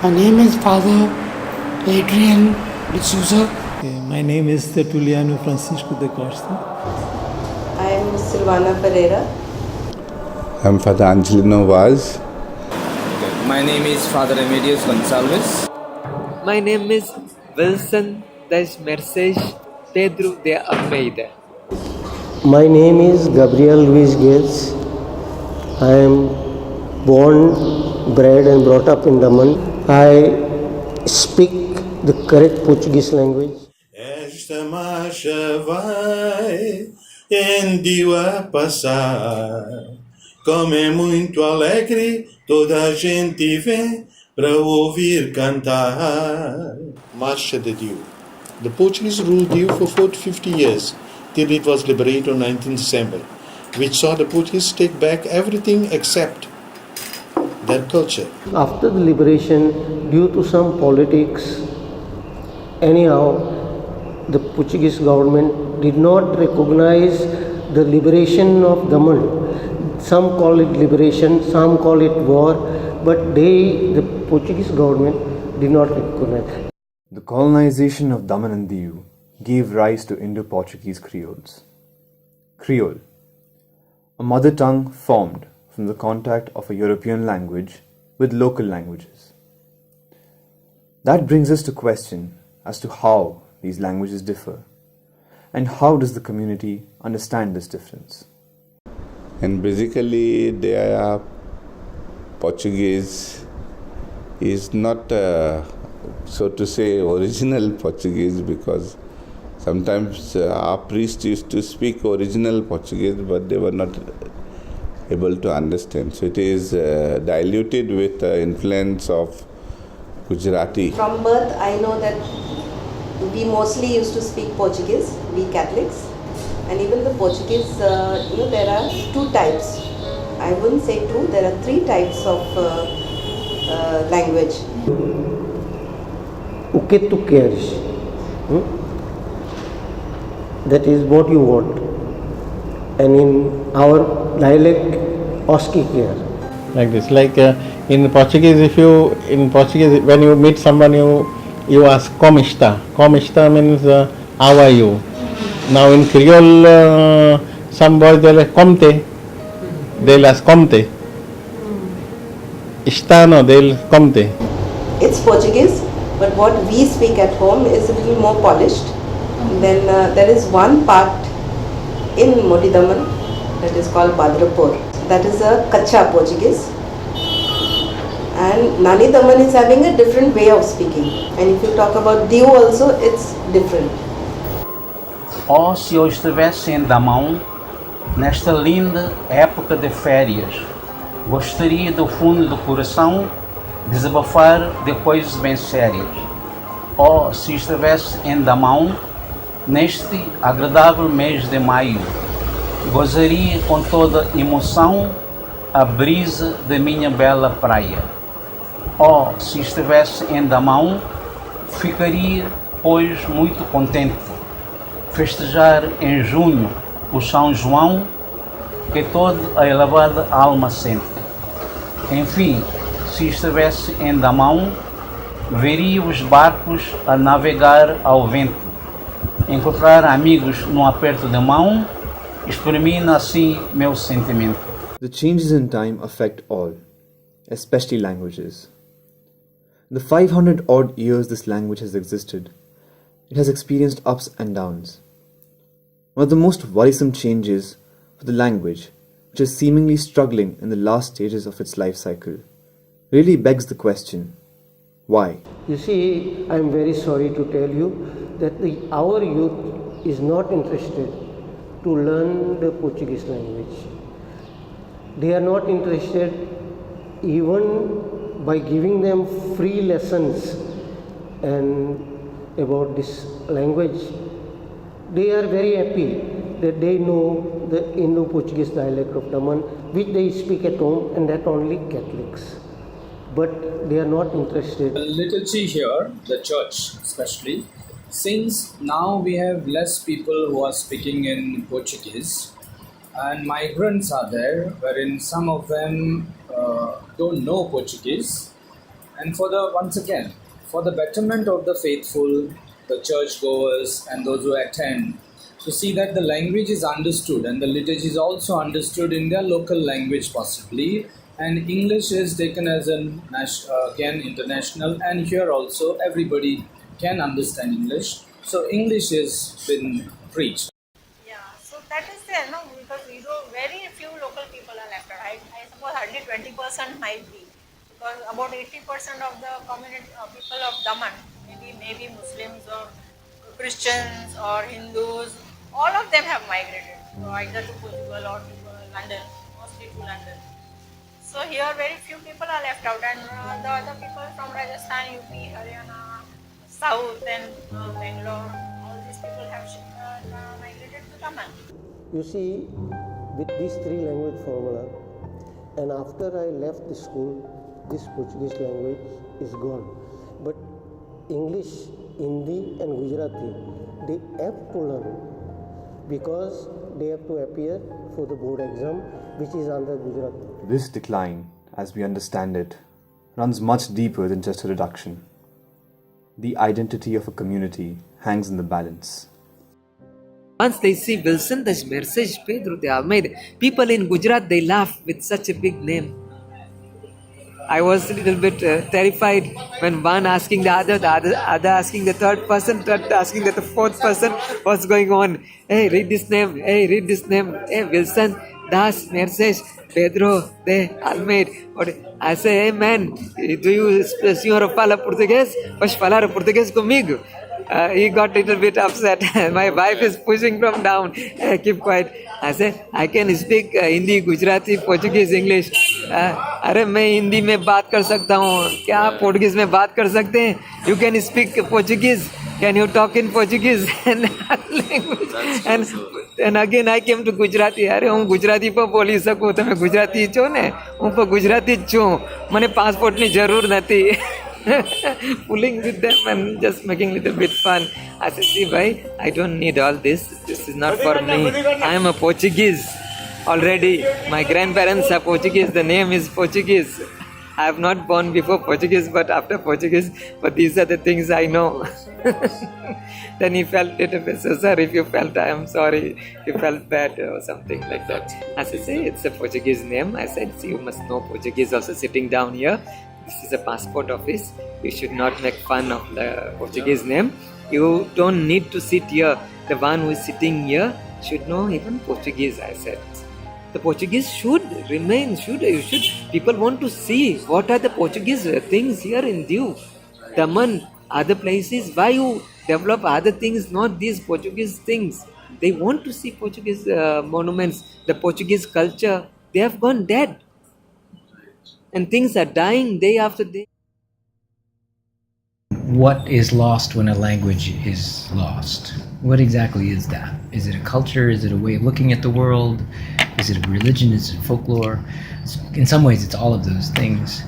My name is Father Adrian D'Souza. My name is Tertuliano Francisco da Costa. I am Silvana Pereira. I'm Father Angelino Vaz. My name is Father Remedios Gonçalves. My name is Wilson das Mercedes Pedro de Almeida. My name is Gabriel Luis Gates. I am born, bred and brought up in Daman. I speak the correct Portuguese language. Esta marcha vai em Dio a passar. Como é muito alegre, toda a gente vem para ouvir cantar. Marcha de Dio. The Portuguese ruled Dio for 40-50 years, till it was liberated on 19 December, which saw the Portuguese take back everything except their culture. After the liberation, due to some politics, anyhow, the Portuguese government did not recognize the liberation of Daman. Some call it liberation, some call it war, but the Portuguese government did not recognize. The colonization of Daman and Diu gave rise to Indo-Portuguese creoles. Creole, a mother tongue formed from the contact of a European language with local languages. That brings us to question as to how these languages differ, and how does the community understand this difference? And basically, their Portuguese is not, so to say, original Portuguese, because sometimes our priests used to speak original Portuguese, but they were not able to understand. So it is diluted with the influence of Gujarati. From birth, I know that we mostly used to speak Portuguese, we Catholics. And even the Portuguese, there are two types. I wouldn't say two, there are three types of language. O que tu queres? That is what you want. And in our dialect, Oski quer. Like this, in Portuguese, when you meet someone, you ask como está. Como está means how are you. Now in Creole, some boys they'll ask comte. They'll ask comte. Está no, they'll comte. It's Portuguese, but what we speak at home is a little more polished. Then there is one part in Modidaman that is called Badrapur. That is a Kacha Portuguese. And Nani Daman is having a different way of speaking. And if you talk about Diu also, it's different. Oh, se eu estivesse em Daman, nesta linda época de férias, gostaria do fundo do coração desabafar de coisas bem sérias. Oh, se estivesse em Daman, neste agradável mês de maio, gozaria com toda emoção a brisa da minha bela praia. Oh, se estivesse em Daman, ficaria, pois, muito contente. Festejar em junho o São João, que toda a elevada alma sente. Enfim, se estivesse em Daman, veria os barcos a navegar ao vento, encontrar amigos num aperto de mão, experimina assim meu sentimento. The changes in time affect all, especially languages. The 500 odd years this language has existed, it has experienced ups and downs. One of the most worrisome changes for the language, which is seemingly struggling in the last stages of its life cycle, really begs the question, why? You see, I am very sorry to tell you that our youth is not interested to learn the Portuguese language. They are not interested even by giving them free lessons and about this language. They are very happy that they know the Indo-Portuguese dialect of Daman, which they speak at home, and that only Catholics. But they are not interested. The liturgy here, the church especially, since now we have less people who are speaking in Portuguese, and migrants are there, wherein some of them don't know Portuguese, And once again, for the betterment of the faithful, the churchgoers, and those who attend, to see that the language is understood and the liturgy is also understood in their local language, possibly, and English is taken as again international, and here also everybody can understand English. So English is been preached. Yeah, so that is there, no, because we do very few local people are left out. I suppose hardly 20% might be, because about 80% of the community people of Daman, maybe Muslims or Christians or Hindus, all of them have migrated, so either to Portugal or to London, mostly to London. So here very few people are left out, and the other people from Rajasthan, UP, Haryana, South and Bangalore, all these people have migrated to Daman. You see, with these three language formula, and after I left the school, this Portuguese language is gone. But English, Hindi and Gujarati, they have to learn because they have to appear for the board exam, which is under Gujarati. This decline, as we understand it, runs much deeper than just a reduction. The identity of a community hangs in the balance. Once they see Wilson, this message Pedro de Almeida, people in Gujarat, they laugh with such a big name. I was a little bit terrified when one asking the other asking the third asking the fourth person, what's going on? Hey, read this name. Hey, read this name. Hey, Wilson, Das, Mercedes, Pedro de Almeida. I say, hey man, do you senhor fala português? Pois falar português comigo? He got a little bit upset. My wife is pushing from down. Keep quiet. I say, I can speak Hindi, Gujarati, Portuguese, English. अरे मैं हिंदी में बात कर सकता हूँ, क्या आप Portuguese में बात कर सकते हैं? You can speak Portuguese. Can you talk in Portuguese? And again I came to Gujarati. अरे હું ગુજરાતી પર બોલી શકું, તમે ગુજરાતી છો ને? હું પણ ગુજરાતી જ છું, મને પાસપોર્ટની જરૂર નથી. Fooling with them and just making little bit fun. I said, see bhai, I don't need all this. This is not for me. I am a Portuguese already. My grandparents are Portuguese. The name is Portuguese. I have not born before Portuguese, but after Portuguese. But these are the things I know. Then he felt little bit. So sir, if you felt, I am sorry. If you felt bad or something like that. I said, say it's a Portuguese name. I said, see, you must know Portuguese. Also sitting down here. This is a passport office. You should not make fun of the Portuguese name. You don't need to sit here. The one who is sitting here should know even Portuguese, I said. The Portuguese should remain, people want to see what are the Portuguese things here in Diu. Daman, other places, why you develop other things, not these Portuguese things. They want to see Portuguese monuments, the Portuguese culture. They have gone dead. And things are dying day after day. What is lost when a language is lost? What exactly is that? Is it a culture? Is it a way of looking at the world? Is it a religion? Is it folklore? In some ways, it's all of those things.